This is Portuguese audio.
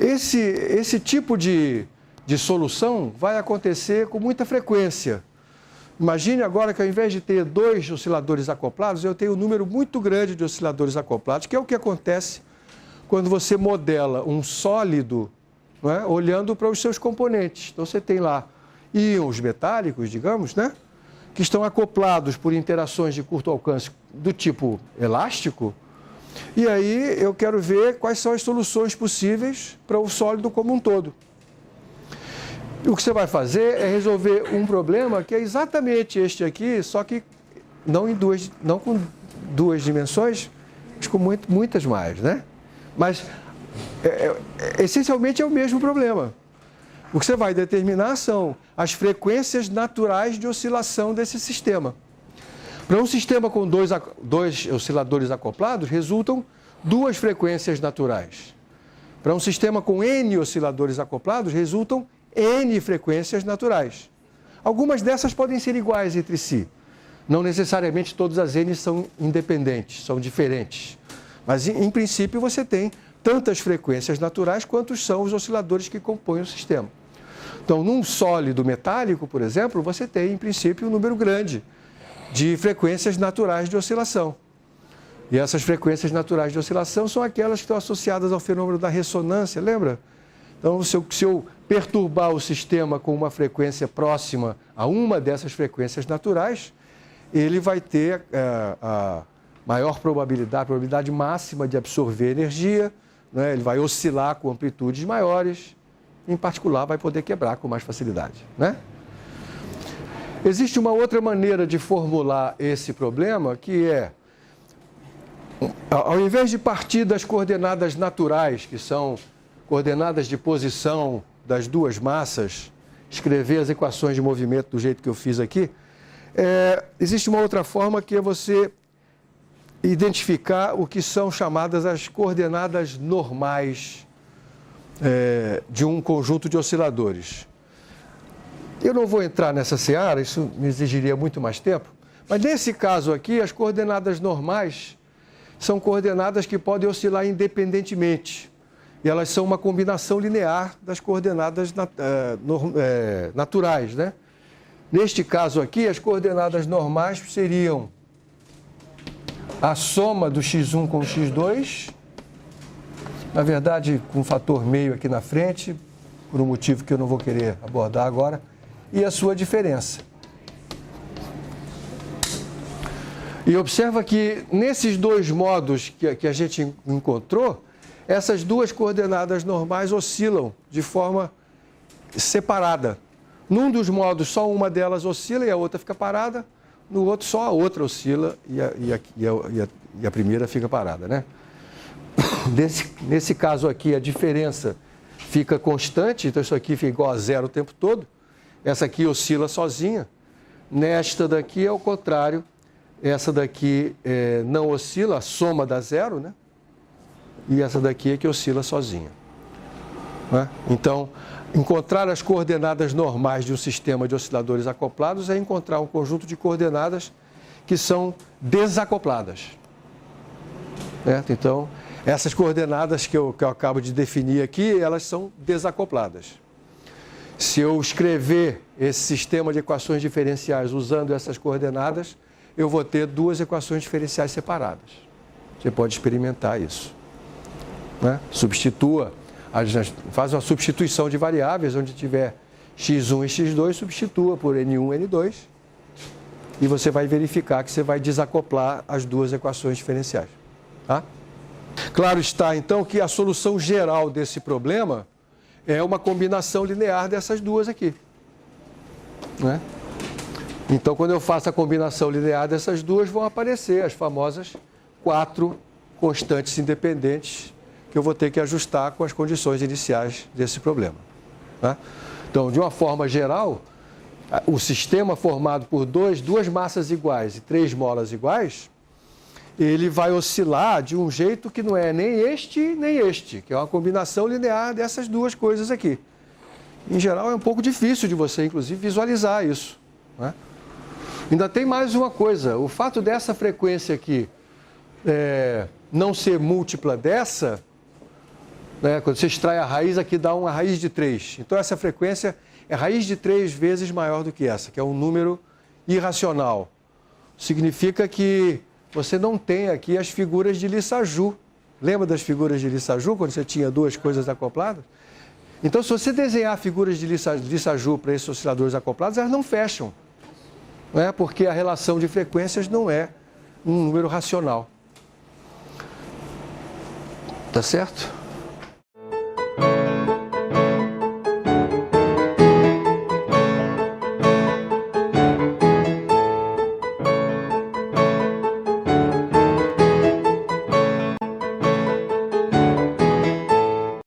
Esse tipo de solução vai acontecer com muita frequência. Imagine agora que ao invés de ter 2 osciladores acoplados, eu tenho um número muito grande de osciladores acoplados, que é o que acontece quando você modela um sólido, não é, olhando para os seus componentes. Então você tem lá íons metálicos, digamos, né, que estão acoplados por interações de curto alcance do tipo elástico, e aí eu quero ver quais são as soluções possíveis para o sólido como um todo. O que você vai fazer é resolver um problema que é exatamente este aqui, só que não com 2 dimensões, mas com muitas mais, né? Mas essencialmente é o mesmo problema. O que você vai determinar são as frequências naturais de oscilação desse sistema. Para um sistema com 2 osciladores acoplados, resultam 2 frequências naturais. Para um sistema com N osciladores acoplados, resultam N frequências naturais. Algumas dessas podem ser iguais entre si. Não necessariamente todas as N são independentes, são diferentes. Mas, em princípio, você tem tantas frequências naturais quantos são os osciladores que compõem o sistema. Então, num sólido metálico, por exemplo, você tem, em princípio, um número grande de frequências naturais de oscilação. E essas frequências naturais de oscilação são aquelas que estão associadas ao fenômeno da ressonância, lembra? Então, se eu perturbar o sistema com uma frequência próxima a uma dessas frequências naturais, ele vai ter a maior probabilidade, a probabilidade máxima de absorver energia, né? Ele vai oscilar com amplitudes maiores, em particular vai poder quebrar com mais facilidade, né? Existe uma outra maneira de formular esse problema, que é, ao invés de partir das coordenadas naturais, que são coordenadas de posição das 2 massas, escrever as equações de movimento do jeito que eu fiz aqui, existe uma outra forma, que é você identificar o que são chamadas as coordenadas normais de um conjunto de osciladores. Eu não vou entrar nessa seara, isso me exigiria muito mais tempo, mas nesse caso aqui, as coordenadas normais são coordenadas que podem oscilar independentemente. E elas são uma combinação linear das coordenadas naturais, né? Neste caso aqui, as coordenadas normais seriam a soma do x1 com o x2, na verdade, com um fator meio aqui na frente, por um motivo que eu não vou querer abordar agora, e a sua diferença. E observa que nesses 2 modos que a gente encontrou, essas 2 coordenadas normais oscilam de forma separada. Num dos modos, só uma delas oscila e a outra fica parada. No outro, só a outra oscila e a primeira fica parada, né? Nesse caso aqui, a diferença fica constante, então isso aqui fica igual a 0 o tempo todo. Essa aqui oscila sozinha. Nesta daqui é o contrário. Essa daqui não oscila, a soma dá 0, né? E essa daqui é que oscila sozinha, né? Então, encontrar as coordenadas normais de um sistema de osciladores acoplados é encontrar um conjunto de coordenadas que são desacopladas, certo? Então, essas coordenadas que eu acabo de definir aqui, elas são desacopladas. Se eu escrever esse sistema de equações diferenciais usando essas coordenadas, eu vou ter 2 equações diferenciais separadas. Você pode experimentar isso, né? Faz uma substituição de variáveis, onde tiver x1 e x2, substitua por n1 n2, e você vai verificar que você vai desacoplar as 2 equações diferenciais, tá? Claro está, então, que a solução geral desse problema é uma combinação linear dessas 2 aqui, né? Então, quando eu faço a combinação linear dessas 2, vão aparecer as famosas 4 constantes independentes que eu vou ter que ajustar com as condições iniciais desse problema, né? Então, de uma forma geral, o sistema formado por duas massas iguais e 3 molas iguais, ele vai oscilar de um jeito que não é nem este, que é uma combinação linear dessas 2 coisas aqui. Em geral, é um pouco difícil de você, inclusive, visualizar isso, né? Ainda tem mais uma coisa, o fato dessa frequência aqui não ser múltipla dessa, né? Quando você extrai a raiz, aqui dá uma raiz de 3. Então, essa frequência é raiz de 3 vezes maior do que essa, que é um número irracional. Significa que você não tem aqui as figuras de Lissajous. Lembra das figuras de Lissajous, quando você tinha duas coisas acopladas? Então, se você desenhar figuras de Lissajous para esses osciladores acoplados, elas não fecham, né? Porque a relação de frequências não é um número racional. Tá certo?